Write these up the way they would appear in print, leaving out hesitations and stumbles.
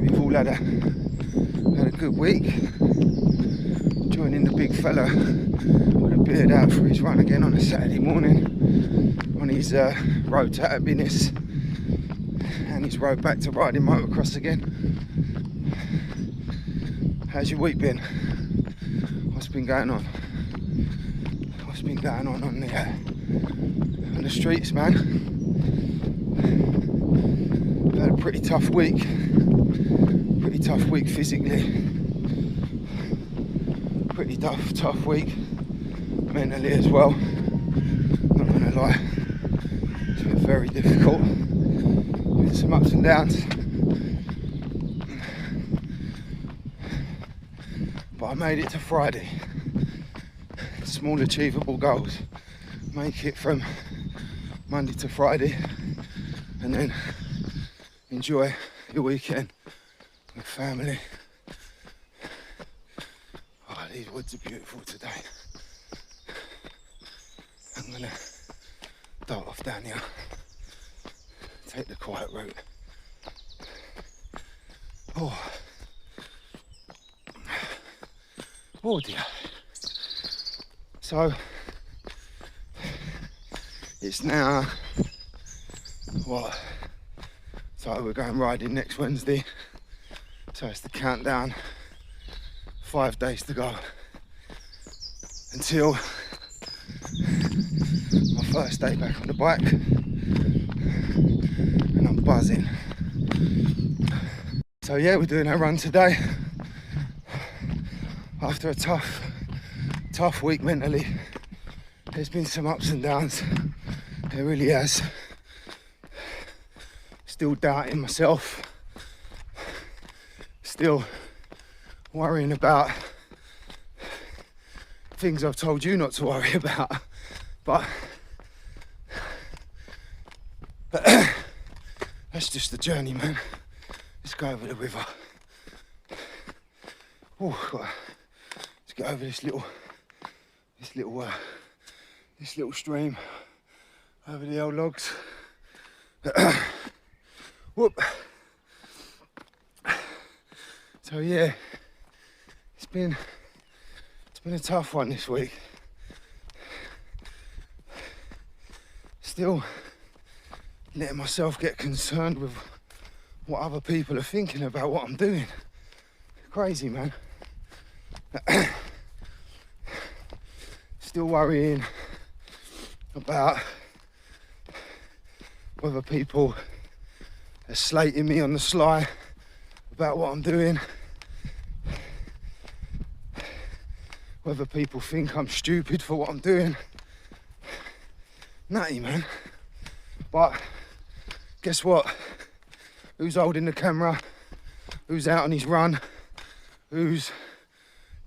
we've all had a good week. Joining the big fella with a beard out for his run again on a Saturday morning on his road to happiness and his road back to riding motocross again. How's your week been? What's been going on? What's been going on the streets, man? I've had a pretty tough week physically. Pretty tough week mentally as well. Not gonna lie, it's been very difficult with some ups and downs. But I made it to Friday. Small achievable goals. Make it from Monday to Friday and then enjoy your weekend with family. Oh, these woods are beautiful today. I'm gonna dart off down here, take the quiet route. Oh dear. So it's now what? So we're going riding next Wednesday. So it's the countdown. 5 days to go until my first day back on the bike, and I'm buzzing. So yeah, we're doing our run today after a tough week mentally. There's been some ups and downs, it really has. Still doubting myself, still worrying about things I've told you not to worry about, but that's just the journey, man. Let's go over the river. Let's get over this little stream, over the old logs. Whoop. So yeah, it's been a tough one this week. Still letting myself get concerned with what other people are thinking about what I'm doing. Crazy, man. Still worrying about whether people are slating me on the sly about what I'm doing, whether people think I'm stupid for what I'm doing. Nutty, man. But guess what? Who's holding the camera? Who's out on his run? Who's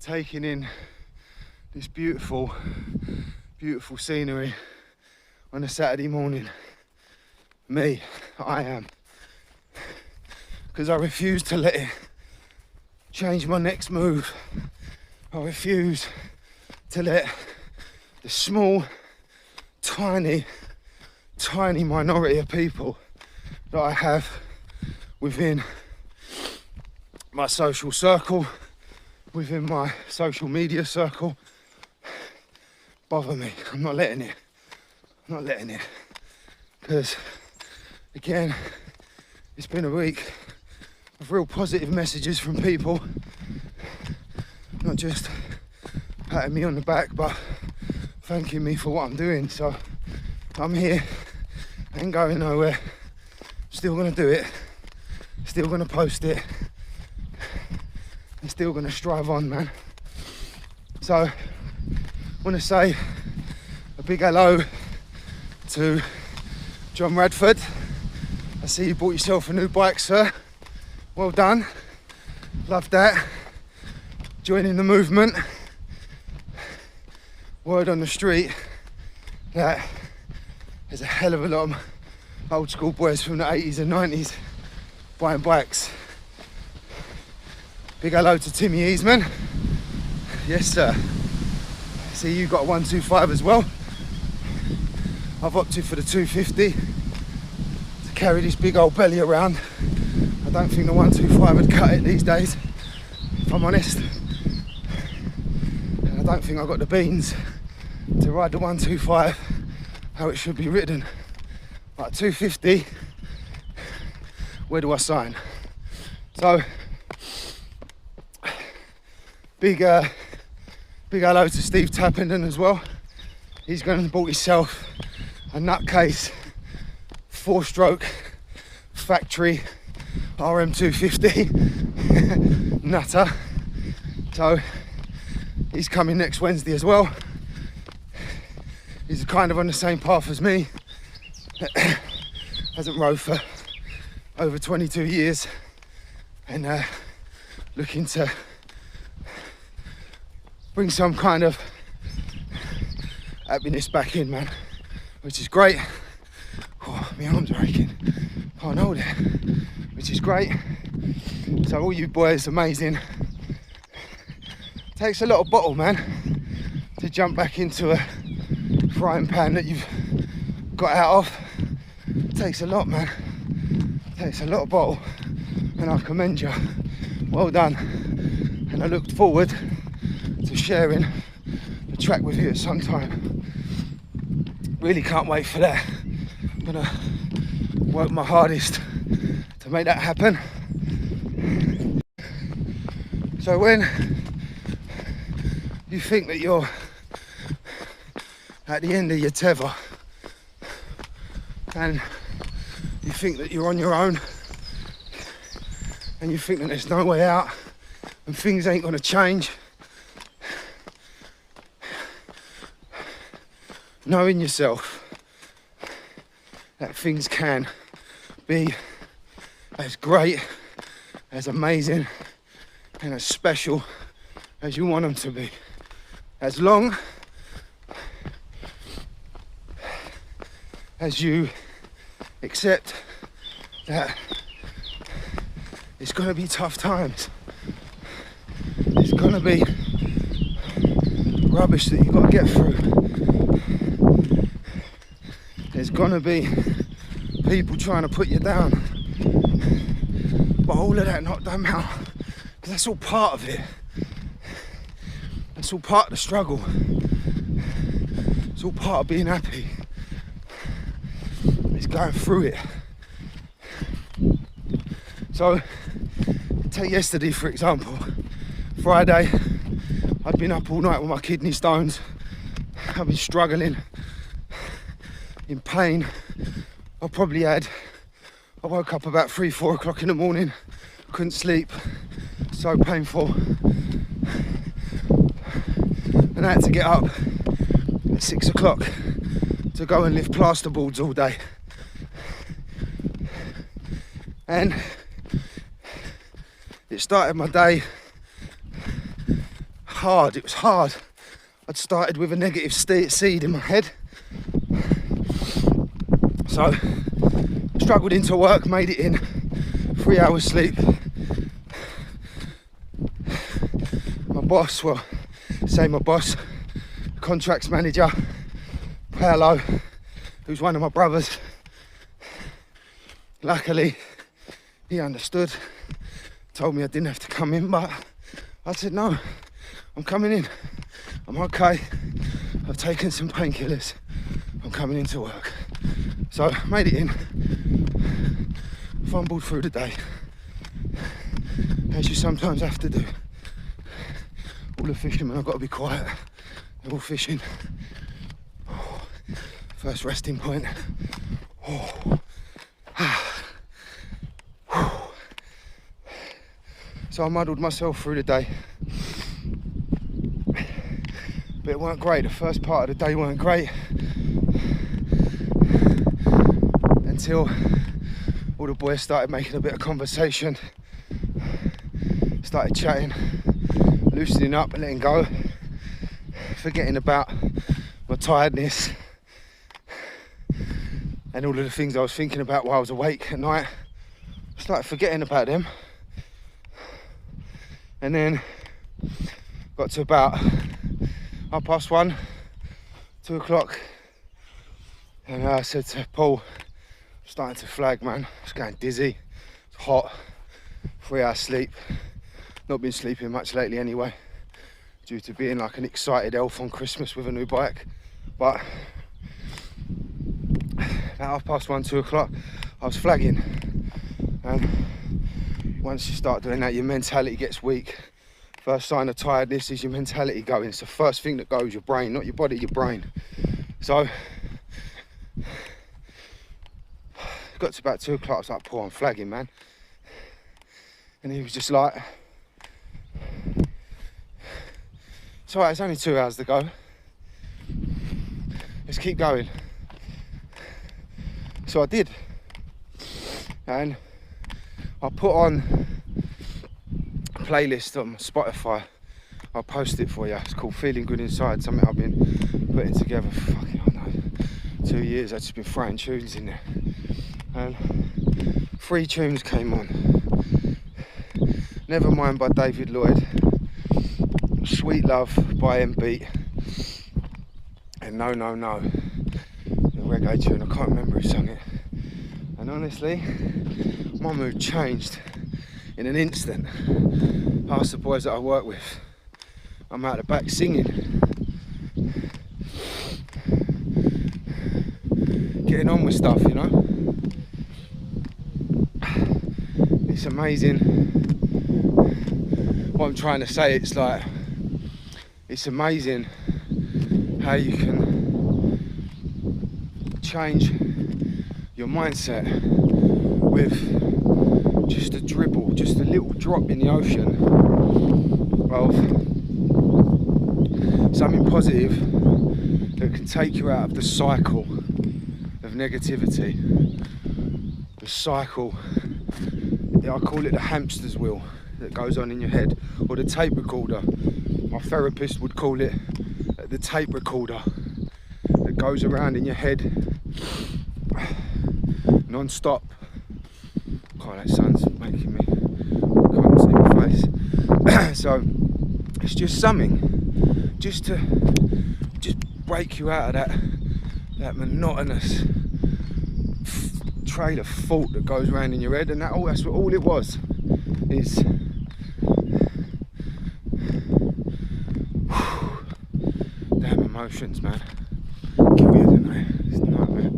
taking in this beautiful scenery on a Saturday morning? Me. I am. Because I refuse to let it change my next move. I refuse to let the small, tiny minority of people that I have within my social circle, within my social media circle, bother me. I'm not letting it. Because, again, it's been a week of real positive messages from people, not just patting me on the back, but thanking me for what I'm doing. So I'm here, ain't going nowhere, still gonna do it, still gonna post it, and still gonna strive on, man. So I wanna say a big hello to John Radford. I see you bought yourself a new bike, sir. Well done. Love that. Joining the movement. Word on the street that there's a hell of a lot of old school boys from the 80s and 90s buying bikes. Big hello to Timmy Easman. Yes, sir. See, you got a 125 as well. I've opted for the 250 to carry this big old belly around I don't think the 125 would cut it these days, if I'm honest. And I don't think I've got the beans to ride the 125 how it should be ridden. Like 250, where do I sign? So, big hello to Steve Tappenden as well. He's gone and bought himself a nutcase 4-stroke factory RM250 nutter. So he's coming next Wednesday as well. He's kind of on the same path as me. Hasn't rode for over 22 years and looking to bring some kind of happiness back in, man, which is great. Oh, my arms are aching, can't hold it, which is great. So all you boys, amazing. Takes a lot of bottle, man, to jump back into a frying pan that you've got out of. Takes a lot, man. Takes a lot of bottle, and I commend you. Well done. And I look forward to sharing the track with you at some time. Really can't wait for that. I'm gonna work my hardest to make that happen. So when you think that you're at the end of your tether and you think that you're on your own and you think that there's no way out and things ain't gonna change, knowing yourself that things can be as great, as amazing and as special as you want them to be, as long as you accept that it's gonna be tough times. It's gonna be rubbish that you've got to get through. There's gonna be people trying to put you down. But all of that not don't matter, because that's all part of it. That's all part of the struggle. It's all part of being happy. It's going through it. So, take yesterday for example. Friday, I'd been up all night with my kidney stones. I've been struggling, in pain. I woke up about 3-4 o'clock in the morning, couldn't sleep, so painful. And I had to get up at 6 o'clock to go and lift plasterboards all day. And it started my day hard. It was hard. I'd started with a negative seed in my head. So struggled into work, made it in 3 hours sleep. My boss, contracts manager, Paolo, who's one of my brothers, luckily he understood, told me I didn't have to come in, but I said no, I'm coming in, I'm okay, I've taken some painkillers, I'm coming into work. So made it in, fumbled through the day, as you sometimes have to do. All the fishermen, I've got to be quiet, they're all fishing. First resting point. So I muddled myself through the day. But it weren't great. The first part of the day weren't great. Until all the boys started making a bit of conversation. Started chatting, loosening up and letting go. Forgetting about my tiredness. And all of the things I was thinking about while I was awake at night. I started forgetting about them. And then got to about 1:30, 2 o'clock. And I said to Paul, I'm starting to flag, man. It's going dizzy, it's hot, 3-hour sleep. Not been sleeping much lately anyway, due to being like an excited elf on Christmas with a new bike. But about 1:30, 2 o'clock, I was flagging. And once you start doing that, your mentality gets weak. First sign of tiredness is your mentality going. It's the first thing that goes, your brain, not your body, your brain. So, got to about 2 o'clock, I was like, Paul, I'm flagging, man. And he was just like, it's alright, it's only 2 hours to go. Let's keep going. So I did. And I put on a playlist on Spotify. I'll post it for you. It's called Feeling Good Inside, something I've been putting together for fucking, I don't know, 2 years. I've just been throwing tunes in there. And 3 tunes came on. Nevermind by David Lloyd, Sweet Love by M-Beat, and No No No, the reggae tune. I can't remember who sung it. And honestly, my mood changed in an instant. Past the boys that I work with, I'm out the back singing, getting on with stuff, you know. It's amazing. What I'm trying to say, it's like, it's amazing how you can change your mindset with just a dribble, just a little drop in the ocean of something positive that can take you out of the cycle of negativity. The cycle, I call it the hamster's wheel that goes on in your head, or the tape recorder. My therapist would call it the tape recorder that goes around in your head non-stop. God, that sun's making me, can't see my face. So it's just something just to break you out of that monotonous trail of thought that goes around in your head, and that's what all it was. Is damn emotions, man. Kill you, don't they? It's a nightmare.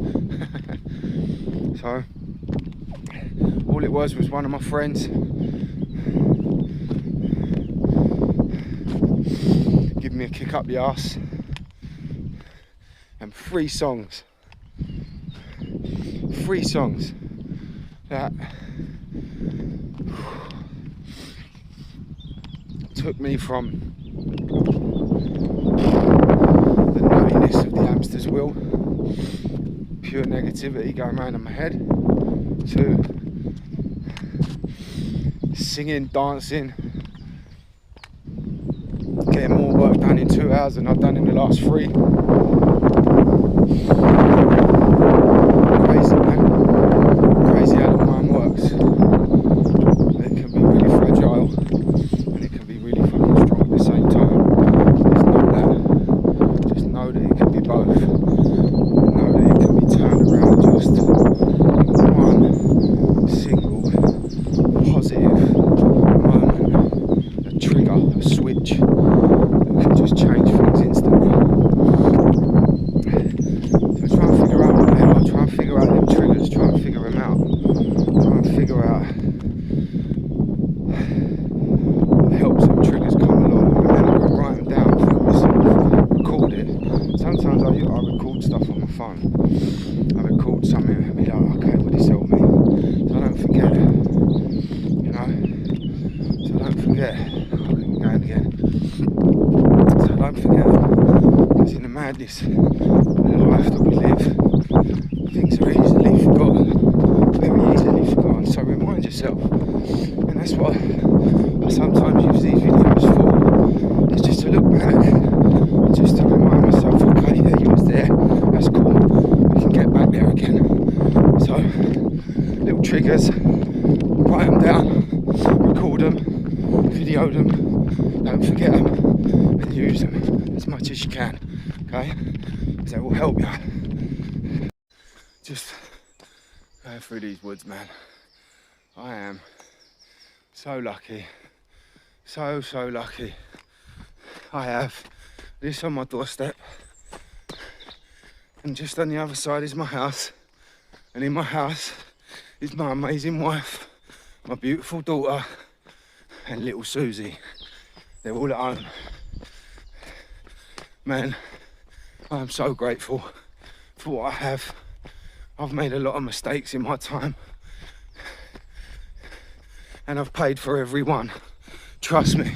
So all it was one of my friends giving me a kick up the arse, and 3 songs that took me from the nuttiness of the hamster's wheel, pure negativity going around in my head, to singing, dancing, getting more work done in 2 hours than I've done in the last 3. Crazy, man. Crazy how the mind works. It can be really fragile and it can be really fucking strong at the same time. Just know that it can be both. Know that it can be turned around just one single positive moment, a trigger, a switch that can just change things instantly. So try and figure out what they are, try and figure out them triggers, try and figure them out, try and figure out what helps them triggers come along, and remember and write them down for yourself, record it. Sometimes I record stuff on my phone. I record something and be like, okay, what did this help me? So I don't forget, you know? So I don't forget. I'm going again. So I don't forget, because in the madness of the life that we live, things are easily forgotten, very easily forgotten. So remind yourself, and that's what I sometimes use these videos for. It's just to look back, just to remind myself, okay, yeah, you was there, that's cool, we can get back there again. So, little triggers, write them down, record them, video them, don't forget them, and use them as much as you can, okay? Because that will help you. Just going through these woods, man. I am So lucky. So lucky. I have this on my doorstep. And just on the other side is my house. And in my house is my amazing wife, my beautiful daughter, and little Susie. They're all at home. Man, I am so grateful for what I have. I've made a lot of mistakes in my time. And I've paid for every one. Trust me.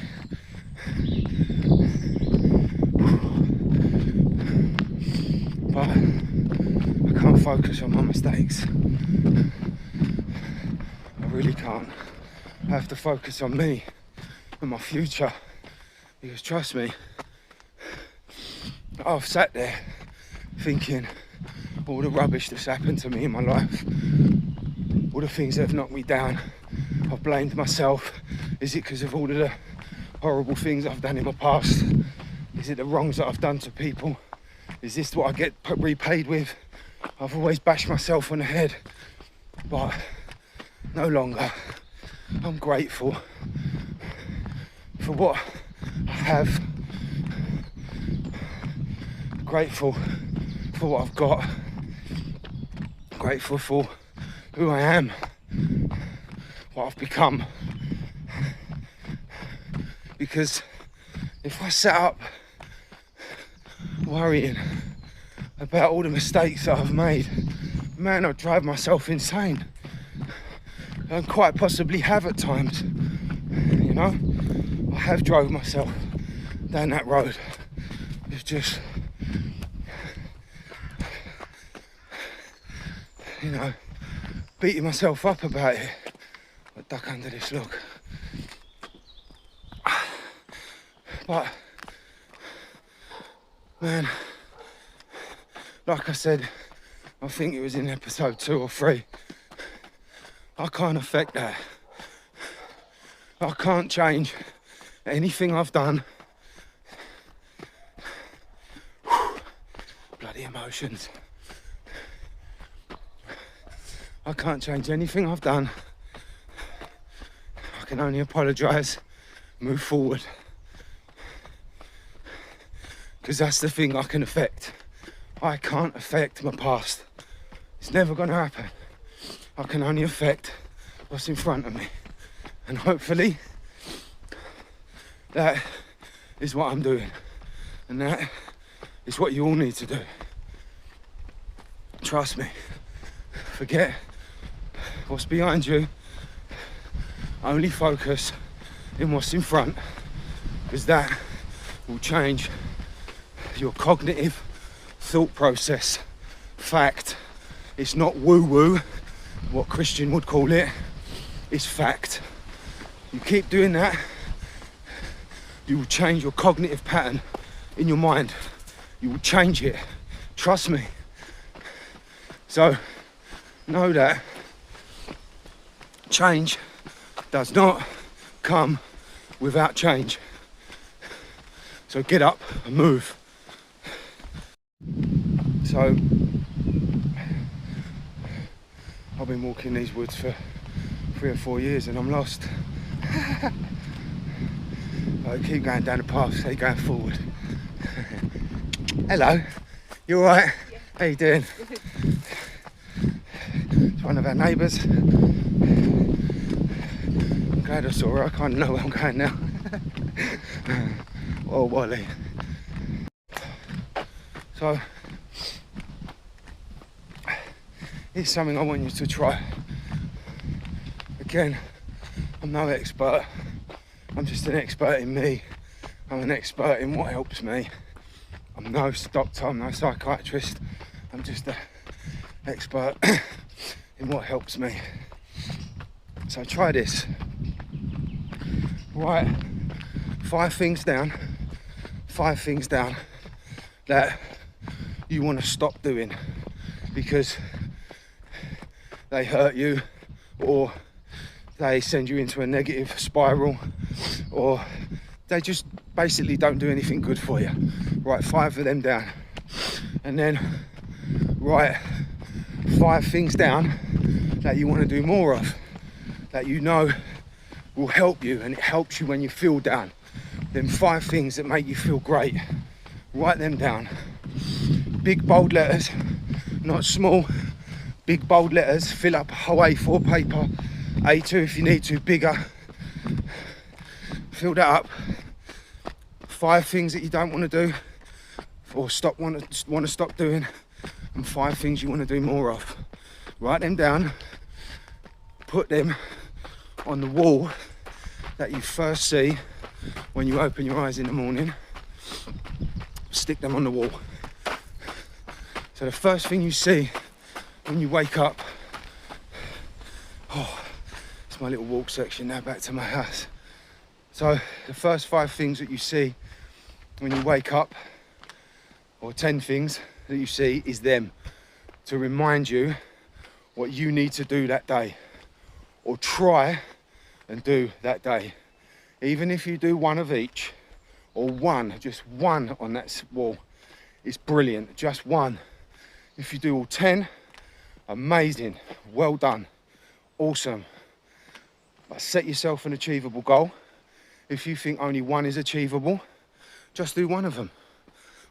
But I can't focus on my mistakes. I really can't. I have to focus on me and my future. Because trust me, I've sat there thinking all the rubbish that's happened to me in my life, all the things that have knocked me down. I've blamed myself. Is it because of all of the horrible things I've done in my past? Is it the wrongs that I've done to people? Is this what I get repaid with? I've always bashed myself on the head, but no longer. I'm grateful for what I have. Grateful for what I've got. Grateful for who I am, what I've become. Because if I sat up worrying about all the mistakes that I've made, man, I'd drive myself insane. And quite possibly have at times, you know. I have drove myself down that road. It's just, you know, beating myself up about it. I duck under this log. But, man, like I said, I think it was in episode 2 or 3, I can't affect that. I can't change anything I've done. Bloody emotions. I can't change anything I've done. I can only apologise, move forward. Because that's the thing I can affect. I can't affect my past. It's never going to happen. I can only affect what's in front of me. And hopefully, that is what I'm doing. And that is what you all need to do. Trust me. Forget what's behind you. Only focus in what's in front. Because that will change your cognitive thought process. Fact. It's not woo-woo, what Christian would call it. It's fact. You keep doing that, you will change your cognitive pattern in your mind. You will change it. Trust me. So, know that change does not come without change. So get up and move. So, I've been walking these woods for 3 or 4 years and I'm lost. I keep going down the path, stay going forward. Hello, you alright? Yeah. How you doing? It's one of our neighbours. I'm glad I saw her, I kind of know where I'm going now. Oh, Wally. So, it's something I want you to try. Again, I'm no expert. I'm just an expert in me. I'm an expert in what helps me. I'm no doctor, I'm no psychiatrist. I'm just an expert in what helps me. So try this. Write 5 things down that you want to stop doing because they hurt you, or they send you into a negative spiral, or they just basically don't do anything good for you. Write 5 of them down, and then write 5 things down that you want to do more of, that you know will help you, and it helps you when you feel down. Them 5 things that make you feel great. Write them down. Big bold letters, not small. Big bold letters. Fill up a whole A4 paper. A2 if you need to, bigger. Fill that up. 5 things that you don't want to do or want to stop doing, and 5 things you want to do more of. Write them down. Put them on the wall that you first see when you open your eyes in the morning. Stick them on the wall. So the first thing you see when you wake up, it's my little walk section now back to my house. So the first 5 things that you see when you wake up, or 10 things that you see, is them to remind you what you need to do that day, or try and do that day. Even if you do 1 of each, or just one on that wall, it's brilliant, just 1. If you do all 10, amazing, well done, awesome. But set yourself an achievable goal. If you think only 1 is achievable, just do 1 of them.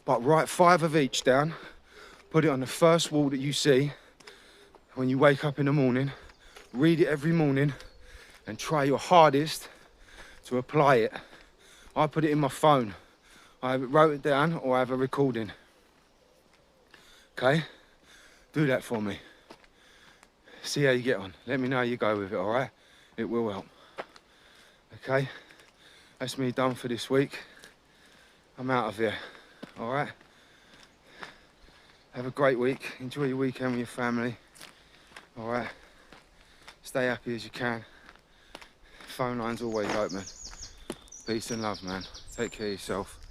But write 5 of each down, put it on the first wall that you see when you wake up in the morning, read it every morning, and try your hardest to apply it. I put it in my phone. I wrote it down, or I have a recording. Okay? Do that for me. See how you get on. Let me know how you go with it, all right? It will help. Okay? That's me done for this week. I'm out of here, all right? Have a great week. Enjoy your weekend with your family, all right? Stay happy as you can. Phone line's always open. Peace and love, man. Take care of yourself.